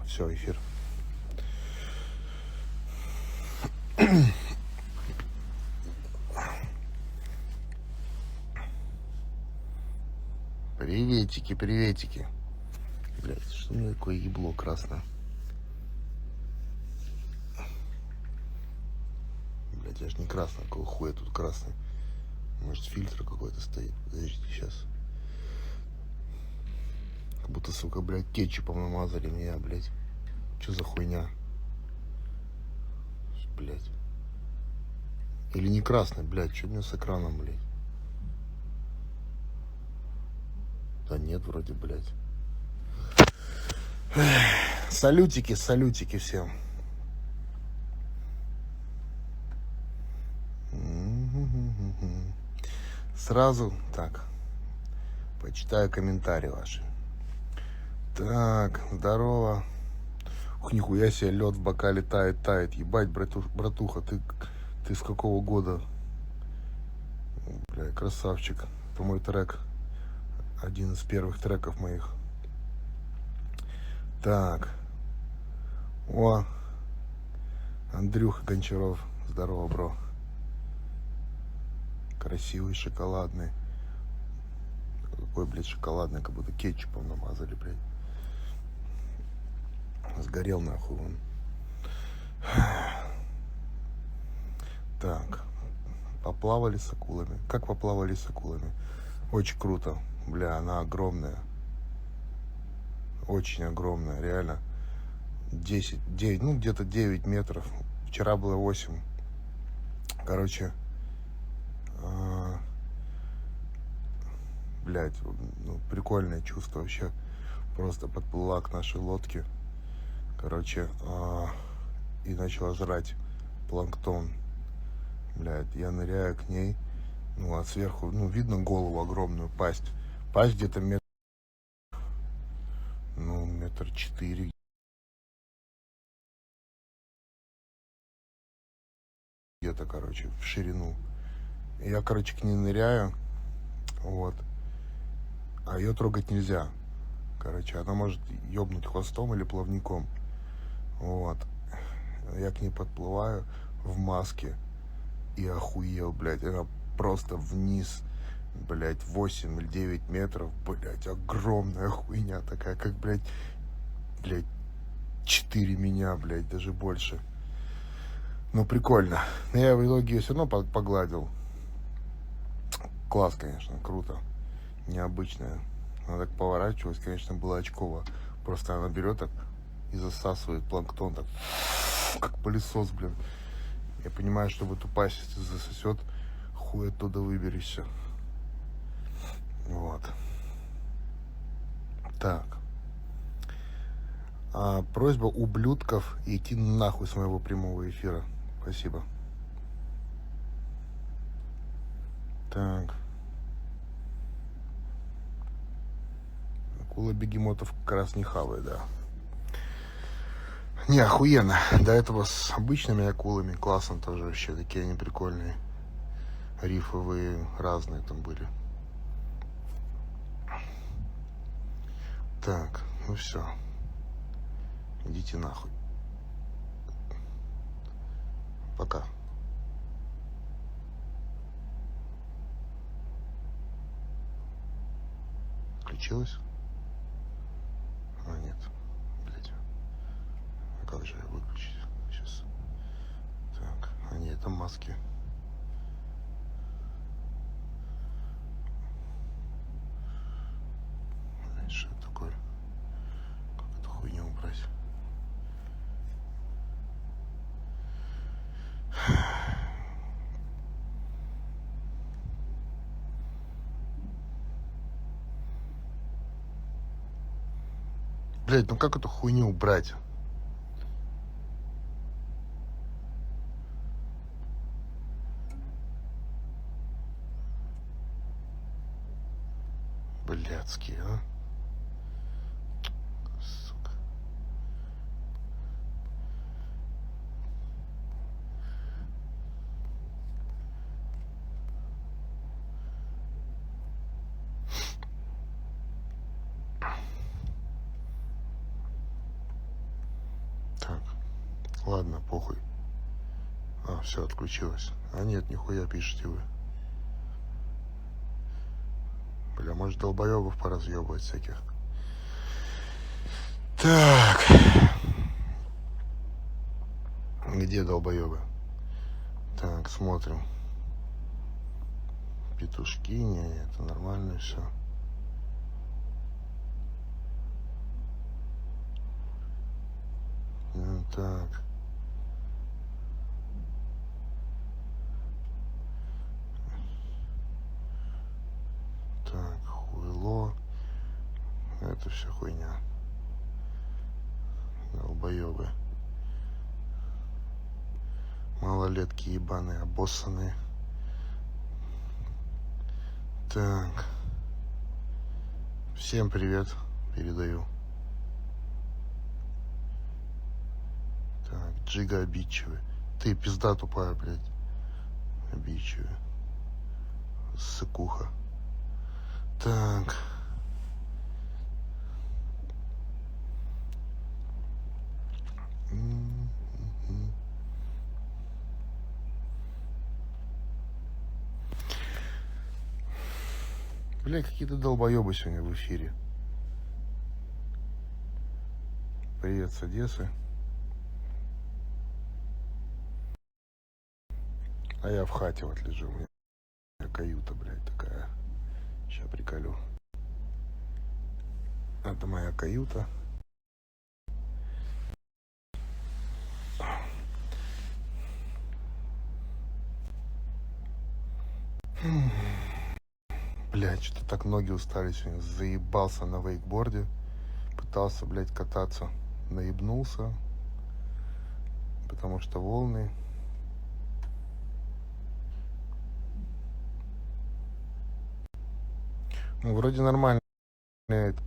Все, эфир. Приветики, приветики. Блять, что у меня такое ебло красное? Блять, я ж не красный, какого хуя тут красный? Может, фильтр какой-то стоит? Подождите, сейчас. Как будто, сука, блядь, кетчупом намазали меня, блядь. Что за хуйня? Блядь. Или не красный, блядь, что у меня с экраном, блядь? Да нет, вроде, блядь. Салютики, салютики всем. Сразу так. Почитаю комментарии ваши. Так, здорово. Ух, нихуя себе, лед в бокале тает, тает. Ебать, братуха, ты с какого года? Бля, красавчик. Это мой трек. Один из первых треков моих. Так. О, Андрюха Гончаров. Здорово, бро. Красивый, шоколадный. Какой, блядь, шоколадный, как будто кетчупом намазали, блядь. Сгорел нахуй он. Так. Поплавали с акулами. Как поплавали с акулами? Очень круто. Бля, она огромная. Очень огромная, реально. 10, 9, ну где-то 9 метров. Вчера было 8. Короче, блядь, ну, прикольное чувство вообще. Просто подплыла к нашей лодке. Короче, и начала жрать планктон. Блядь, я ныряю к ней. Ну, а сверху, ну, видно голову огромную, пасть. Пасть где-то метр, ну, метр 4. Где-то, короче, в ширину. И я, короче, к ней ныряю. Вот. А ее трогать нельзя. Короче, она может ёбнуть хвостом или плавником. Вот. Я к ней подплываю в маске и охуел, блядь. Она просто вниз, блядь, 8 или 9 метров, блядь, огромная хуйня такая, как, блядь, 4 меня, блядь, даже больше. Ну, прикольно. Но я в итоге ее все равно погладил. Класс, конечно, круто. Необычная. Она так поворачивалась, конечно, было очково. Просто она берет так и засасывает планктон так, как пылесос, блин. Я понимаю, что в эту пасть засосет, хуй оттуда выберешься. Вот. Так. Просьба ублюдков идти нахуй с моего прямого эфира. Спасибо. Так. Акула бегемотов как раз не хавает, да. Не, охуенно. До этого с обычными акулами классно тоже вообще. Такие они прикольные. Рифовые, разные там были. Так, ну все. Идите нахуй. Пока. Включилась? А, нет. Блять. А как же ее выключить? Сейчас. Так. А нет, это маски. Блять, что это такое? Как эту хуйню убрать? Блять, ну как эту хуйню убрать? Блядские, а? Сука. Так, ладно, похуй. А, все, отключилось. А нет, нихуя пишете вы. Бля, может, долбоебов поразъебывать всяких. Так. Где долбоебы? Так, смотрим. Петушки, не, это нормально все. Так. Так, хуйло. Это все хуйня. Долбоебы. Малолетки ебаные, обоссанные. Так. Всем привет. Передаю. Так, Джига обидчивый. Ты пизда тупая, блядь. Обидчивый. Сыкуха. Так. Бля, какие-то долбоебы сегодня в эфире. Привет с Одессы. А я в хате вот лежу. У меня каюта, блядь, такая. Сейчас приколю. Это моя каюта. Блядь, что-то так ноги устали сегодня. Заебался на вейкборде. Пытался, блядь, кататься. Наебнулся. Потому что волны. Ну, вроде нормально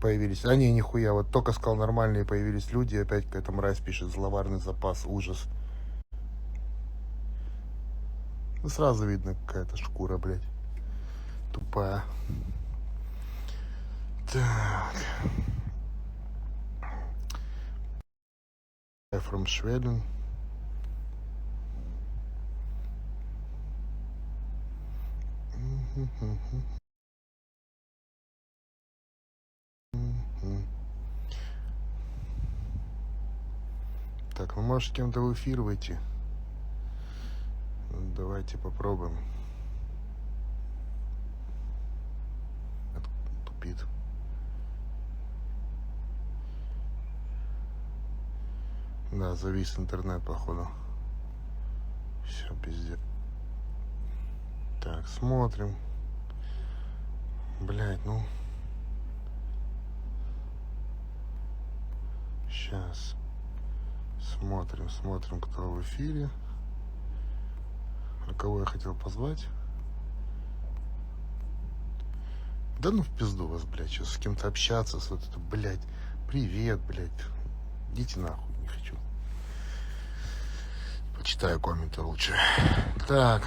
появились. А не, нихуя. Вот только сказал нормальные появились люди. Опять какая-то мразь пишет. Зловарный запас. Ужас. Ну, сразу видно какая-то шкура, блядь. Тупая. Так. From Sweden. Так, ну может с кем-то в эфир выйти. Давайте попробуем. Тупит. Да, завис интернет, походу. Все, пиздец. Так, смотрим. Блять, ну. Сейчас. Смотрим, кто в эфире. А кого я хотел позвать? Да ну в пизду вас, блядь, сейчас с кем-то общаться, с вот это, блядь. Привет, блядь. Идите нахуй, не хочу. Почитаю комменты лучше. Так.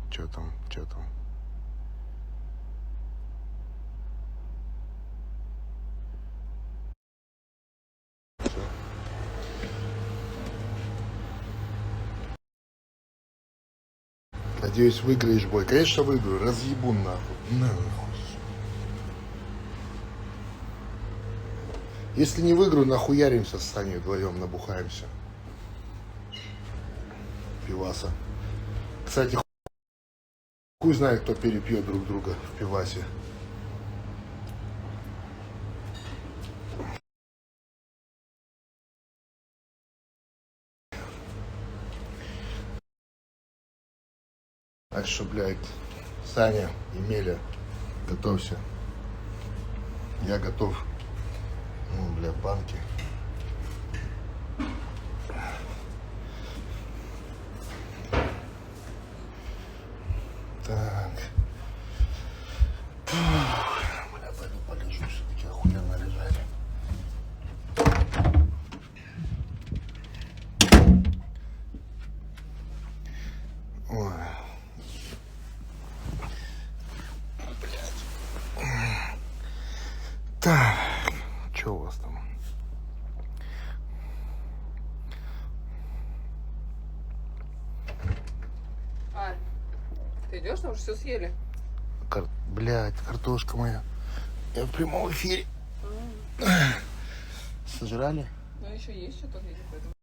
Чё там? Всё. Надеюсь, выиграешь бой. Конечно, выиграю. Разъебу нахуй. Нахуй. Если не выиграю, нахуяримся с Саней вдвоем, набухаемся. Пиваса. Кстати, хуй знает, кто перепьет друг друга в пивасе. Так что, блядь, Саня, Емеля, готовься. Я готов. Ну, бля, банки. Так. Бля, пойду полежу, все-таки охуенно лежать. Ой. Блядь. Так. Что у вас там? Ты идешь, там уже все съели? Блядь, картошка моя. Я в прямом эфире. Сожрали? Ну, еще есть что-то, поэтому.